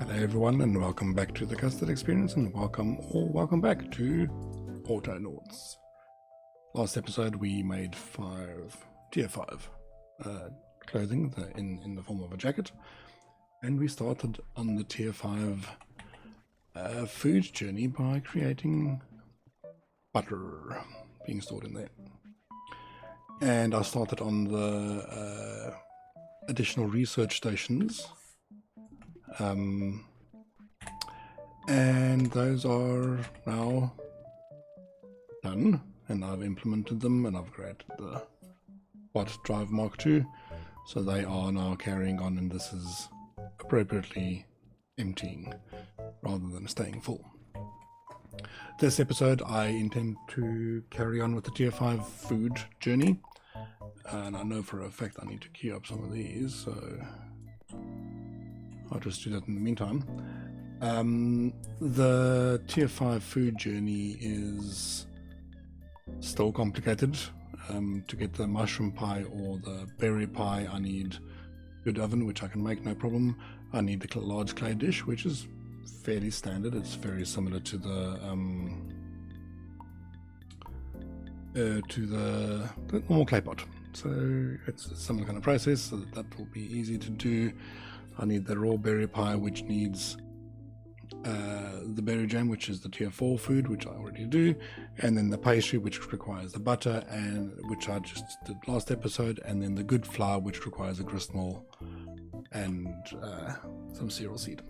Hello everyone and welcome back to the Custard experience, and welcome back to Autonauts. Last episode we made tier 5 clothing in the form of a jacket, and we started on the tier 5 food journey by creating butter being stored in there. And I started on the additional research stations. And those are now done, and I've implemented them, and I've created the bot drive Mark II, so they are now carrying on, and this is appropriately emptying rather than staying full. This episode I intend to carry on with the tier 5 food journey, and I know for a fact I need to queue up some of these, so I'll just do that in the meantime. The tier 5 food journey is still complicated. To get the mushroom pie or the berry pie, I need good oven, which I can make no problem. I need the large clay dish, which is fairly standard. It's very similar to the normal clay pot, so it's a similar kind of process, so that will be easy to do. I need the raw berry pie, which needs the berry jam, which is the tier 4 food, which I already do, and then the pastry, which requires the butter, and which I just did last episode, and then the good flour, which requires a gristmill and some cereal seed.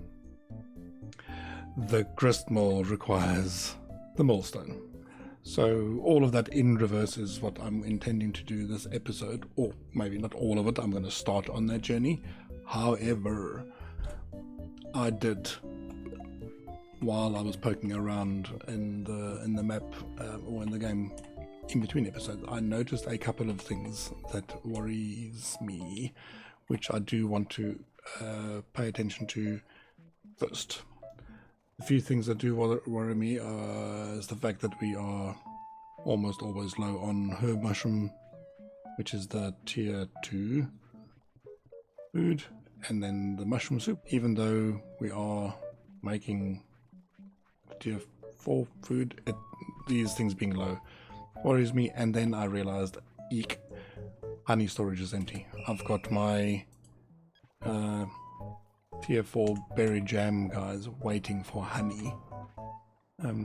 The gristmill requires the millstone. So all of that in reverse is what I'm intending to do this episode, or maybe not all of it. I'm going to start on that journey. However, I did, while I was poking around in the map or in the game in between episodes, I noticed a couple of things that worries me, which I do want to pay attention to first. A few things that do worry me is the fact that we are almost always low on herb mushroom, which is the tier 2 food, and then the mushroom soup, even though we are making tier 4 food, these things being low worries me. And then I realized, eek, honey storage is empty. I've got my tier 4 berry jam guys waiting for honey,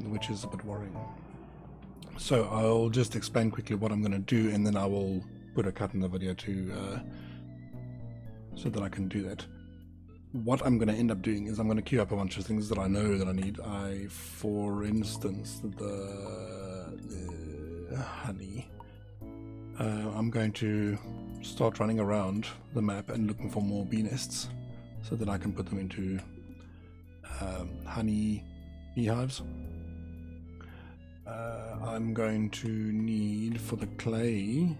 which is a bit worrying. So I'll just explain quickly what I'm going to do, and then I will put a cut in the video to so that I can do that. What I'm going to end up doing is I'm going to queue up a bunch of things that I know that I need. For instance, the honey. I'm going to start running around the map and looking for more bee nests, so that I can put them into honey beehives. I'm going to need, for the clay,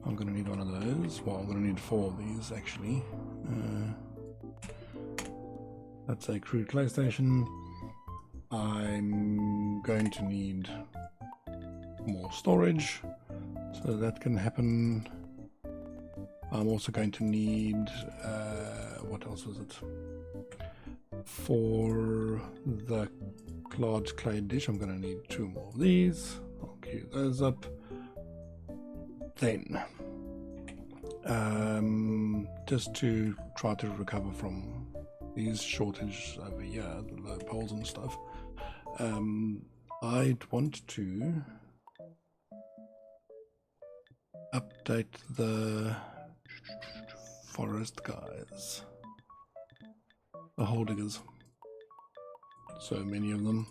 I'm going to need one of those. Well, I'm going to need 4 of these actually. That's a crude clay station. I'm going to need more storage, so that can happen. I'm also going to need, what else was it? For the large clay dish, I'm going to need 2 more of these. I'll queue those up. Then, just to try to recover from these shortages over here, the low poles and stuff, I'd want to update the forest guys, the hole diggers, so many of them.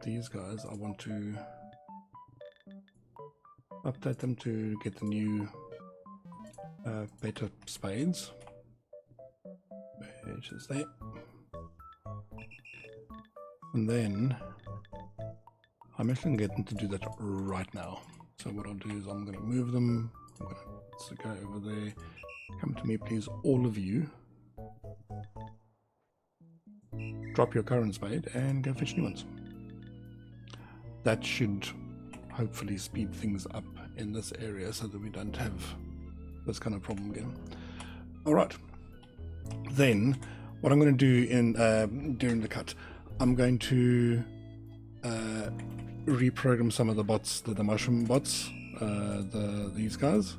These guys, I want to update them to get the new better spades, which is there. And then I'm actually going to get them to do that right now. So what I'll do is I'm going to move them. I'm going to go over there. Come to me, please, all of you. Drop your current spade and go fetch new ones. That should hopefully speed things up in this area so that we don't have this kind of problem again. Alright, Then what I'm going to do in during the cut, I'm going to reprogram some of the bots, the mushroom bots, these guys.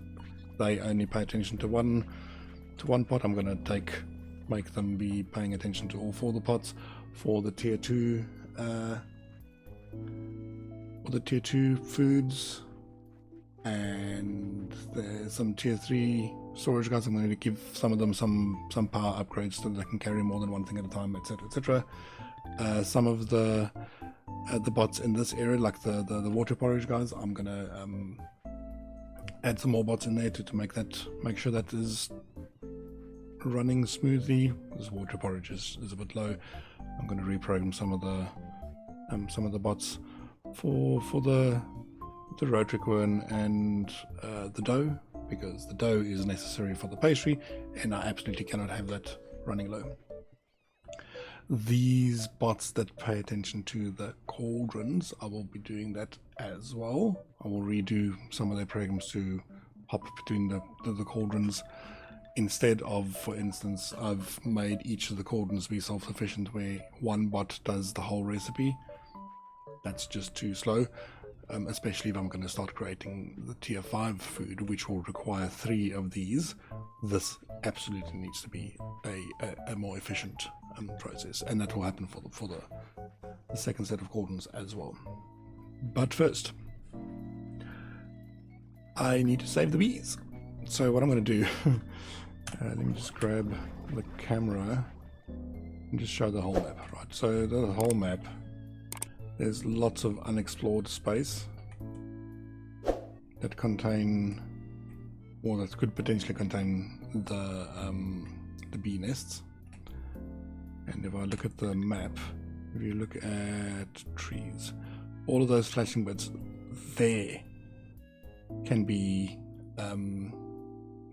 They only pay attention to one pot. I'm going to make them be paying attention to all 4 of the pots for the tier 2 foods, and there's some tier 3 storage guys. I'm going to give some of them some power upgrades so that they can carry more than one thing at a time, etc, etc. Some of the bots in this area, like the water porridge guys, I'm going to add some more bots in there to make sure that is running smoothly. This water porridge is a bit low. I'm going to reprogram some of the bots for the rotary quern and the dough, because the dough is necessary for the pastry, and I absolutely cannot have that running low. These bots that pay attention to the cauldrons, I will be doing that as well. I will redo some of their programs to hop between the cauldrons. Instead of, for instance, I've made each of the cauldrons be self-sufficient, where one bot does the whole recipe. That's just too slow, especially if I'm going to start creating the tier 5 food, which will require 3 of these. This absolutely needs to be a more efficient process, and that will happen for the second set of cauldrons as well. But first, I need to save the bees. So what I'm going to do, let me just grab the camera and just show the whole map. Right, so the whole map, there's lots of unexplored space that contain, or that could potentially contain the bee nests. And if I look at the map, if you look at trees, all of those flashing bits there can be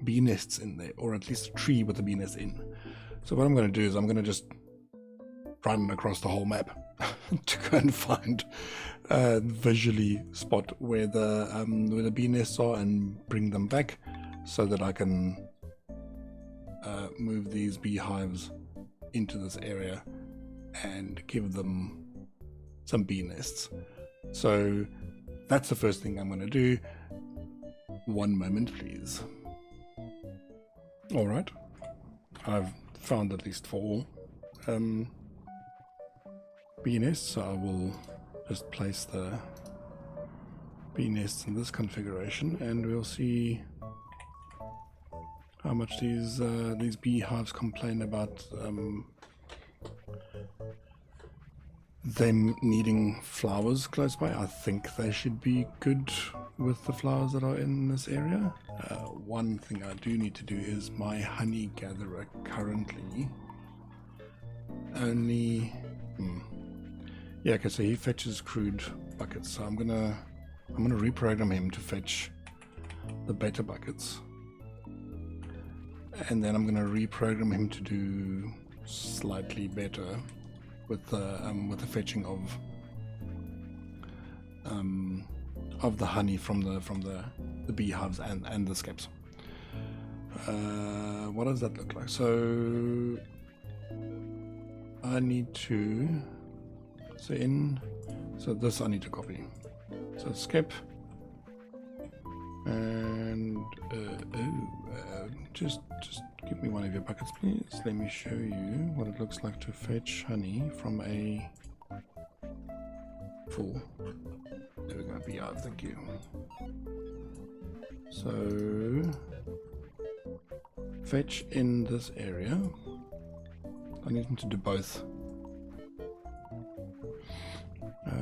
bee nests in there, or at least a tree with a bee nest in. So what I'm going to do is I'm going to just run across the whole map to go and find visually spot where the bee nests are and bring them back, so that I can move these beehives into this area and give them some bee nests. So that's the first thing I'm going to do. One moment, please. Alright, I've found at least 4 bee nests, so I will just place the bee nests in this configuration, and we'll see how much these beehives complain about them needing flowers close by. I think they should be good with the flowers that are in this area. One thing I do need to do is my honey gatherer currently only yeah, okay, so he fetches crude buckets, so I'm gonna reprogram him to fetch the better buckets, and then I'm gonna reprogram him to do slightly better with the fetching of the honey from the beehives and the skeps. What does that look like? So I need to so this I need to copy. So skip and just give me one of your buckets, please. Let me show you what it looks like to fetch honey from a full. There we go, beehive, thank you. So fetch in this area. I need him to do both.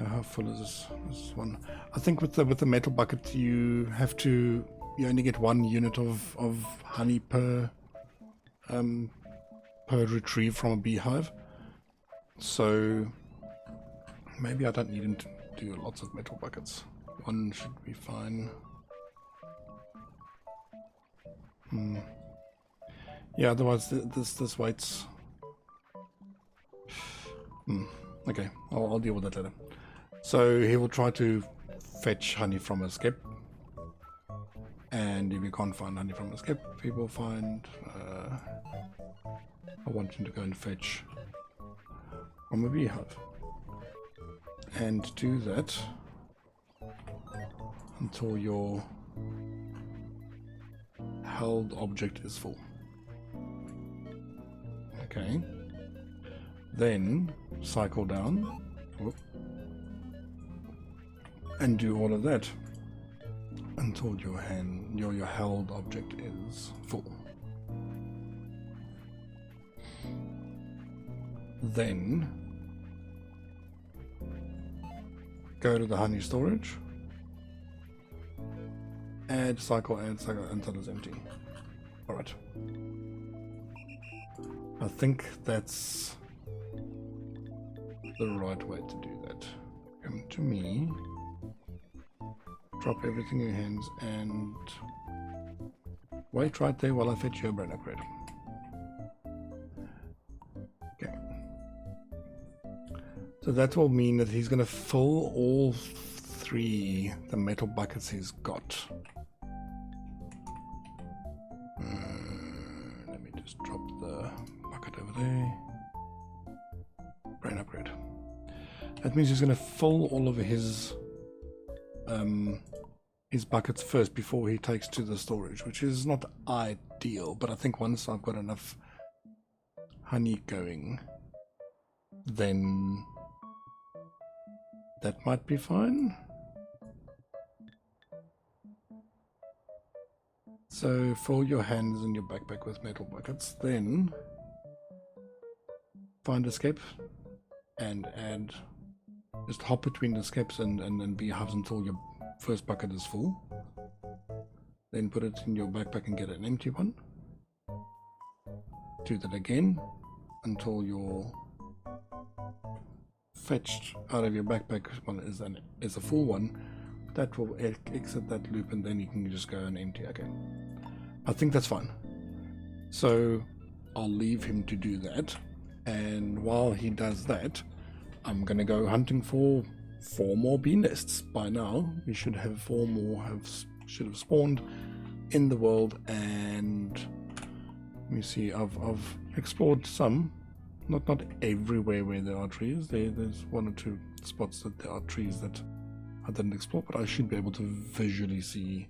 How full is this one? I think with the metal bucket you only get 1 unit of honey per retrieve from a beehive. So maybe I don't need him to do lots of metal buckets. 1 should be fine. Yeah, otherwise this waits. Okay, I'll deal with that later. So he will try to fetch honey from a skep, And if you can't find honey from a skip, people find... I want him to go and fetch from a beehive. And do that until your held object is full. Okay. Then cycle down and do all of that until your held object is full. Then go to the honey storage, add cycle until it's empty. Alright. I think that's the right way to do that. Come to me, drop everything in your hands, and wait right there while I fetch your brain upgrade. Okay. So that will mean that he's going to fill all three the metal buckets he's got. Let me just drop the bucket over there. Brain upgrade. That means he's going to fill all of his buckets first before he takes to the storage, which is not ideal, but I think once I've got enough honey going, then that might be fine. So fill your hands in your backpack with metal buckets, then find escape and add, just hop between the escapes and beehives until your first bucket is full. Then put it in your backpack and get an empty one. Do that again until your fetched out of your backpack one is a full one. That will exit that loop, and then you can just go and empty again. I think that's fine. So I'll leave him to do that, and while he does that, I'm gonna go hunting for 4 more bee nests. By now we should have 4 more should have spawned in the world. And let me see, I've explored some, not everywhere where there are trees. There's 1 or 2 spots that there are trees that I didn't explore, but I should be able to visually see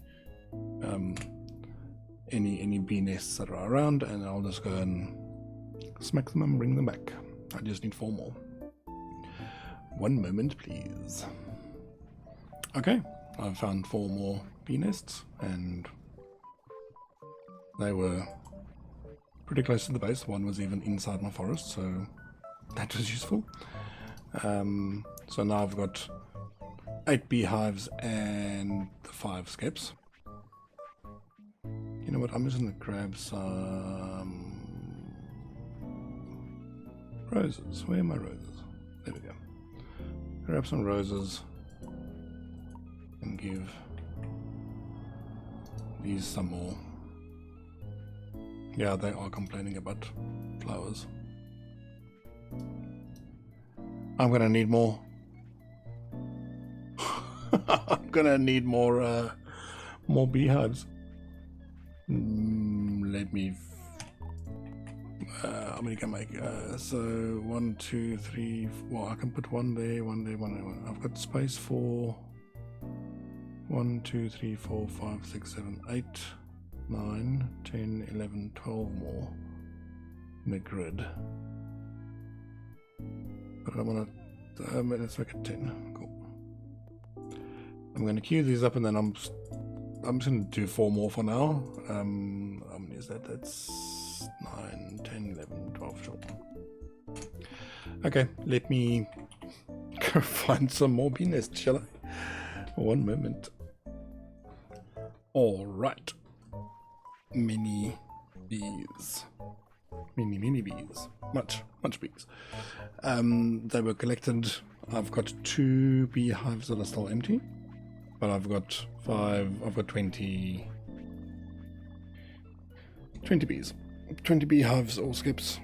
any bee nests that are around, and I'll just go and smack them and bring them back. I just need 4 more. 1 moment, please. Okay, I've found 4 more bee nests, and they were pretty close to the base. 1 was even inside my forest, so that was useful. So now I've got 8 beehives and the 5 skips. You know what, I'm just going to grab some roses. Where are my roses? There we go. Grab some roses and give these some more. Yeah, they are complaining about flowers. I'm gonna need more. I'm gonna need more beehives. Let me. How many can I make? So 1, 2, 3. Well, I can put 1 there, 1 there, 1 there. I've got space for 1, 2, 3, 4, 5, 6, 7, 8, 9, 10, 11, 12 more in the grid. But I want to. Let's make it 10. Cool. I'm going to queue these up, and then I'm just going to do 4 more for now. How many is that? That's 9, 10, 11, 12, sure. Okay, let me go find some more bee nests, shall I? 1 moment. Alright. Mini bees. Mini bees. Much bees. They were collected. I've got 2 beehives that are still empty. But I've got 20 bees. 20 beehives or skips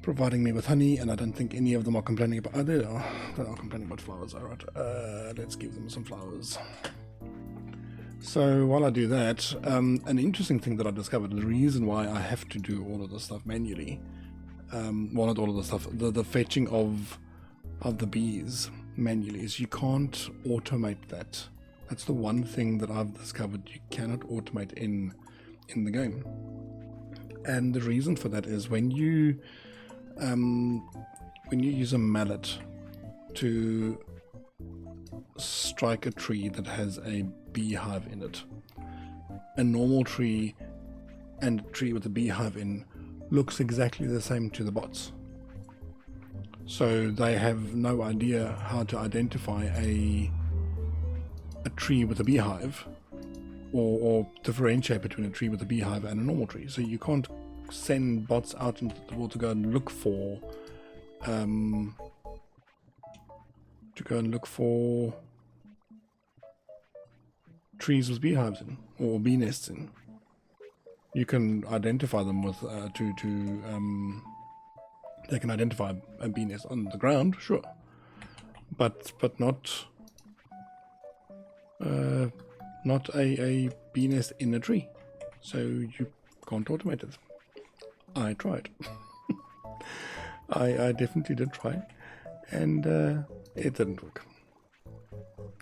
providing me with honey, and I don't think any of them are complaining about... Oh, they are complaining about flowers. Alright, let's give them some flowers. So while I do that, an interesting thing that I discovered, the reason why I have to do all of this stuff manually, well, not all of the stuff, the fetching of the bees manually, is you can't automate that. That's the one thing that I've discovered you cannot automate in the game. And the reason for that is when you use a mallet to strike a tree that has a beehive in it, a normal tree and a tree with a beehive in looks exactly the same to the bots. So they have no idea how to identify a tree with a beehive, or differentiate between a tree with a beehive and a normal tree. So you can't send bots out into the world to go and look for trees with beehives in, or bee nests in. You can identify them with they can identify a bee nest on the ground, sure, but not a bee nest in a tree. So you can't automate it. I tried. I definitely did try, and it didn't work.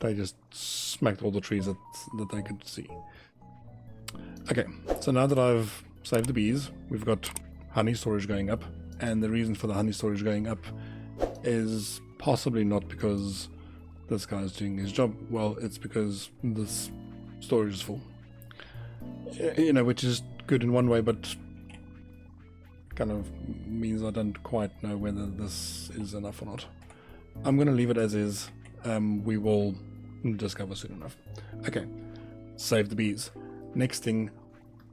They just smacked all the trees that they could see. Okay, so now that I've saved the bees, we've got honey storage going up, and the reason for the honey storage going up is possibly not because this guy's doing his job well, it's because this storage is full. You know, which is good in one way, but kind of means I don't quite know whether this is enough or not. I'm going to leave it as is. We will discover soon enough. Okay, save the bees. Next thing,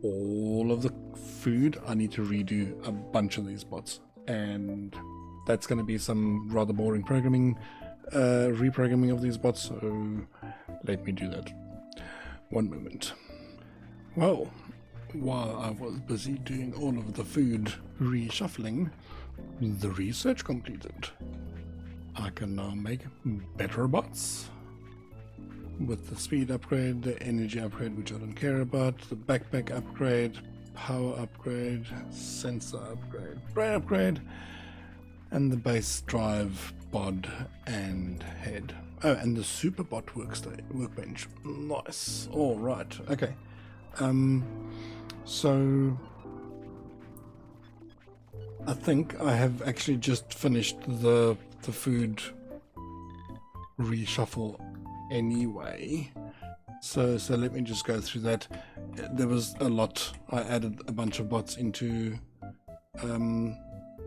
all of the food, I need to redo a bunch of these bots, and that's going to be some rather boring programming, reprogramming of these bots, so let me do that. One moment. Well, while I was busy doing all of the food reshuffling, the research completed. I can now make better bots with the speed upgrade, the energy upgrade, which I don't care about, the backpack upgrade, power upgrade, sensor upgrade, brain upgrade, and the base drive, bod, and head. Oh, and the SuperBot workbench. Nice. All right. Okay. So I think I have actually just finished the food reshuffle anyway, so let me just go through that. There was a lot. I added a bunch of bots into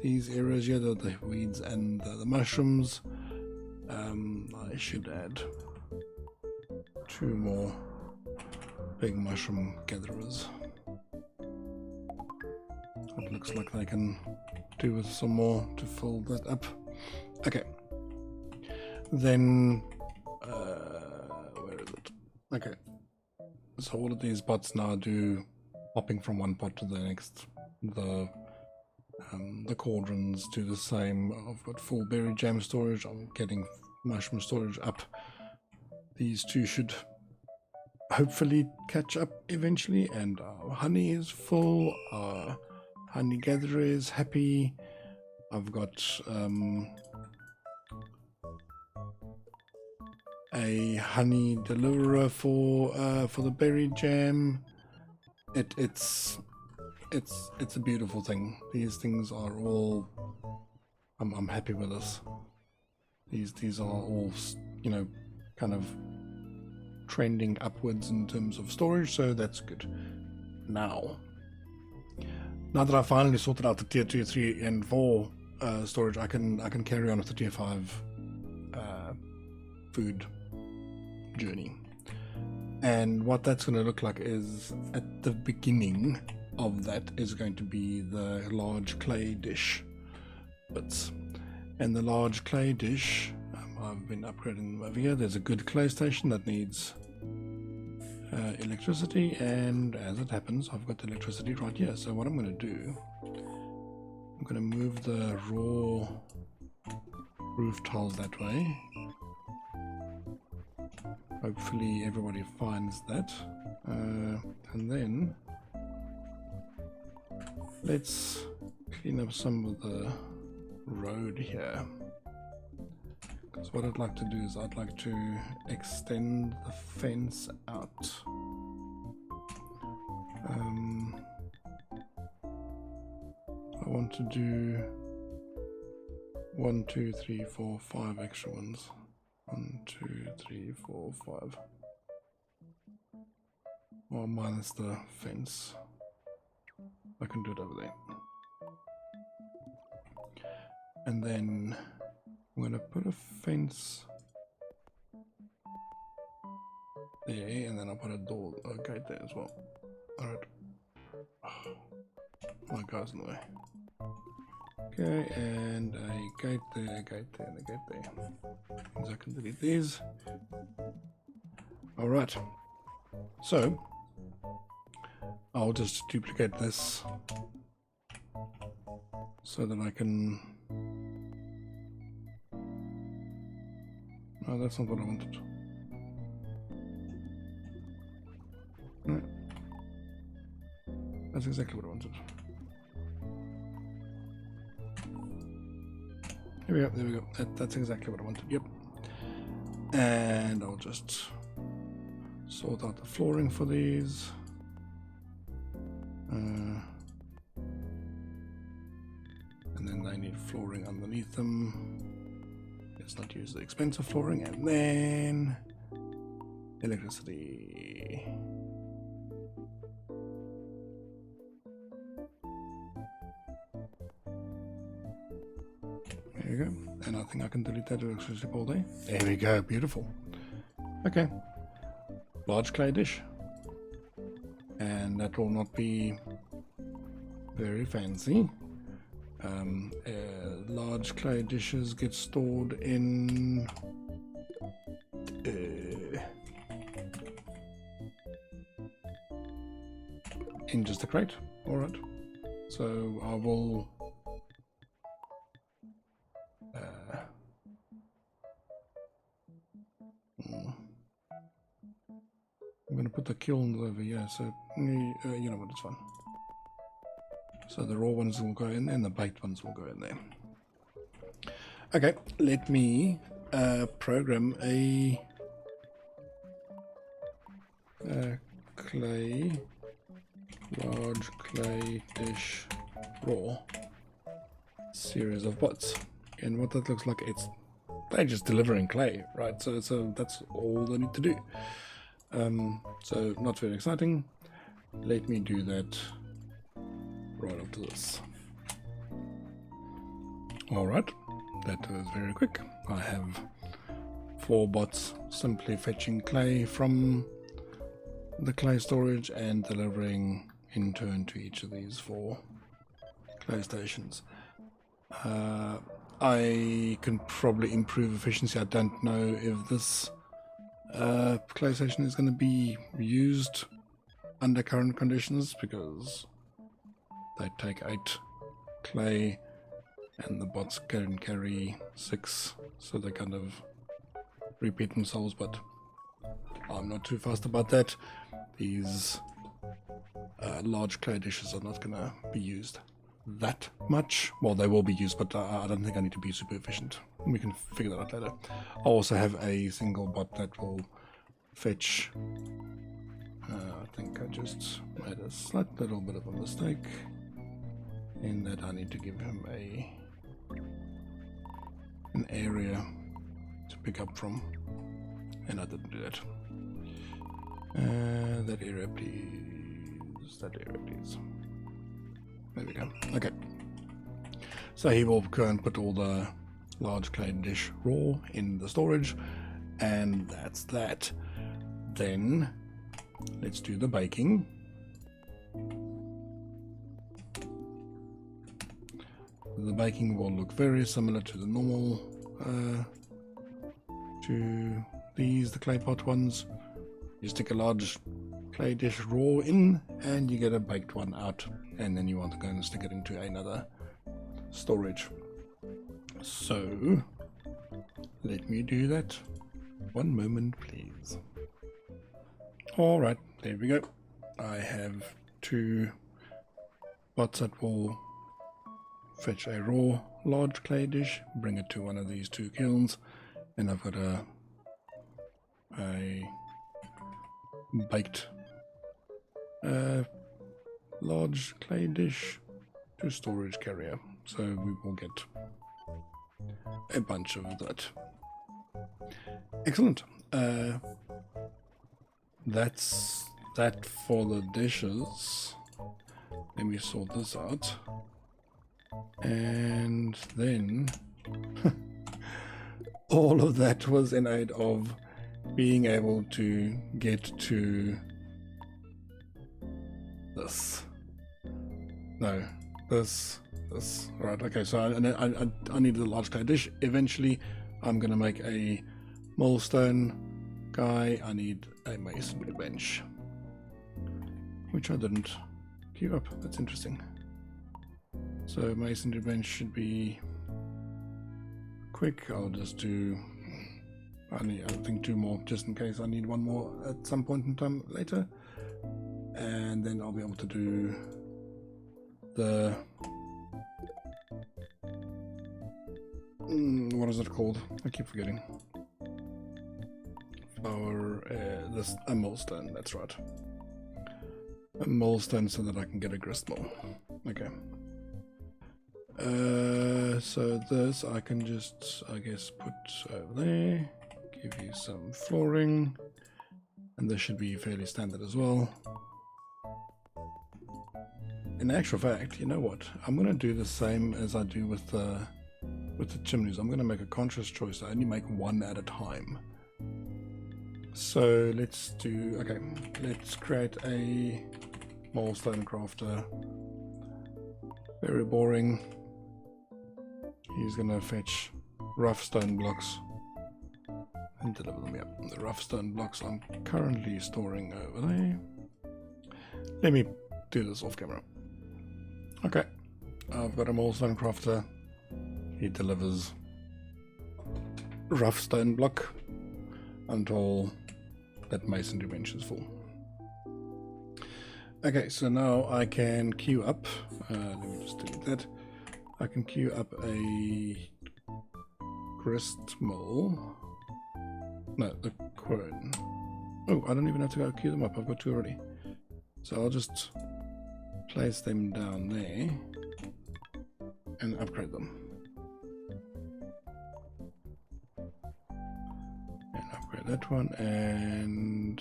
these areas here, the weeds and the mushrooms. I should add 2 more big mushroom gatherers. It looks like they can do with some more to fill that up. Okay, then where is it? Okay, so all of these bots now do hopping from one pot to the next. The cauldrons do the same. I've got full berry jam storage. I'm getting mushroom storage up. These two should hopefully catch up eventually, and our honey is full. Our honey gatherer is happy. I've got a honey deliverer for the berry jam. It's a beautiful thing. These things are all. I'm happy with this. These are all, you know, kind of trending upwards in terms of storage, so that's good. Now that I finally sorted out the tier 2, 3, and 4 storage, I can carry on with the tier 5 food journey. And what that's going to look like is, at the beginning of that is going to be the large clay dish bits. And the large clay dish, I've been upgrading them over here. There's a good clay station that needs electricity, and as it happens, I've got the electricity right here. So what I'm going to do, I'm going to move the raw roof tiles that way. Hopefully everybody finds that. And then let's clean up some of the road here. Because what I'd like to do is I'd like to extend the fence out. I want to do 1, 2, 3, 4, 5 extra ones. 1, 2, 3, 4, 5. Well, minus the fence. I can do it over there. And then I'm going to put a fence there, and then I'll put a door, a gate there as well. Alright. My guy's in the way. Okay, and a gate there, a gate there, and a gate there. So I can delete these. Alright. So, I'll just duplicate this so that I can... No, that's not what I wanted. No. That's exactly what I wanted. Here we go, there we go. That's exactly what I wanted, yep. And I'll just sort out the flooring for these. And then they need flooring underneath them. Let's not use the expensive flooring. And then electricity. There we go. And I think I can delete that electricity all day. There we go. Beautiful. Okay. Large clay dish. And that will not be very fancy. Large clay dishes get stored in just a crate. Alright. So I will I'm going to put the kilns over here, so you know what, it's fine. So the raw ones will go in and the baked ones will go in there. Okay, let me program a large clay dish raw series of bots. And what that looks like, they're just delivering clay, right? So that's all they need to do. So not very exciting. Let me do that right after this. Alright, that was very quick. I have 4 bots simply fetching clay from the clay storage and delivering in turn to each of these 4 clay stations. I can probably improve efficiency. I don't know if this clay station is going to be used under current conditions, because they take 8 clay and the bots can carry 6, so they kind of repeat themselves, but I'm not too fussed about that. These large clay dishes are not going to be used that much. Well, they will be used, but I don't think I need to be super efficient. We can figure that out later. I also have a single bot that will fetch. I think I just made a slight little bit of a mistake in that I need to give him an area to pick up from, and I didn't do that. That area please, that area please. There we go. Okay. So he will go and put all the large clay dish raw in the storage, and that's that. Then let's do the baking. The baking will look very similar to the normal, to the clay pot ones. You stick a large clay dish raw in and you get a baked one out, and then you want to go and stick it into another storage. So let me do that. One moment please. Alright, there we go. I have 2 bots that will fetch a raw large clay dish, bring it to one of these 2 kilns, and I've got a baked large clay dish to storage carrier. So we will get a bunch of that. Excellent. That's that for the dishes. Let me sort this out. And then all of that was in aid of being able to get to this. No, this. Right, okay, so I need the large clay dish. Eventually, I'm going to make a millstone guy. I need a masonry bench, which I didn't queue up. That's interesting. So masonry bench should be quick. I'll just do, I think 2 more just in case I need 1 more at some point in time later, and then I'll be able to do the what is it called? I keep forgetting. A millstone, that's right. A millstone so that I can get a gristmill. Okay. So this I can just, I guess, put over there. Give you some flooring. And this should be fairly standard as well. In actual fact, you know what? I'm going to do the same as I do with the chimneys. I'm going to make a conscious choice. I only make 1 at a time. So let's do, okay, let's create a millstone crafter. Very boring. He's going to fetch rough stone blocks and deliver them. Yep, the rough stone blocks I'm currently storing over there. Let me do this off camera. Okay, I've got a millstone crafter. He delivers rough stone block until that masonry bench is full. Okay, so now I can queue up, let me just delete that. I can queue up a Gristmill. No, the quern. Oh, I don't even have to go queue them up, I've got 2 already. So I'll just place them down there and upgrade them. And upgrade that one, and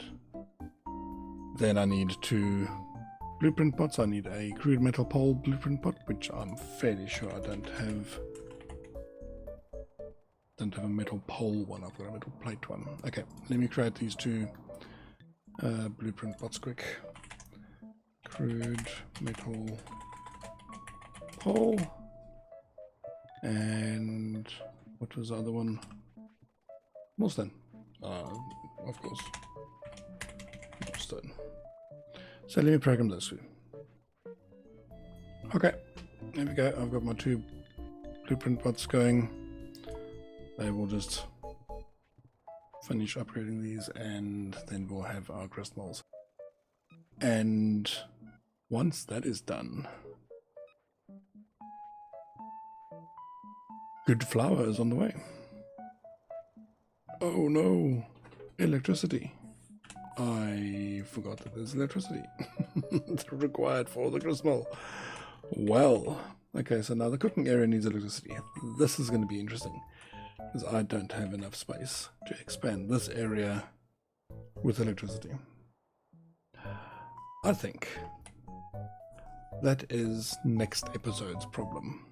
then I need 2 BlueprintBots. I need a crude metal pole BlueprintBot, which I'm fairly sure I don't have. Don't have a metal pole one, I've got a metal plate one. Okay, let me create these 2 BlueprintBots quick. Crude metal pole, and what was the other one? Millstone. Of course. Millstone. So let me program those 2. Okay, there we go. I've got my 2 BlueprintBots going. They will just finish upgrading these, and then we'll have our gristmills. And once that is done, good flour is on the way. Oh no, electricity. I forgot that there's electricity required for the gristmill. Well, okay, so now the cooking area needs electricity. This is going to be interesting, because I don't have enough space to expand this area with electricity. I think that is next episode's problem.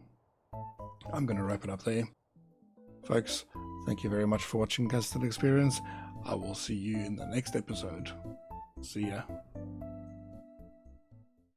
I'm going to wrap it up there. Folks, thank you very much for watching Custard Experience. I will see you in the next episode. See ya.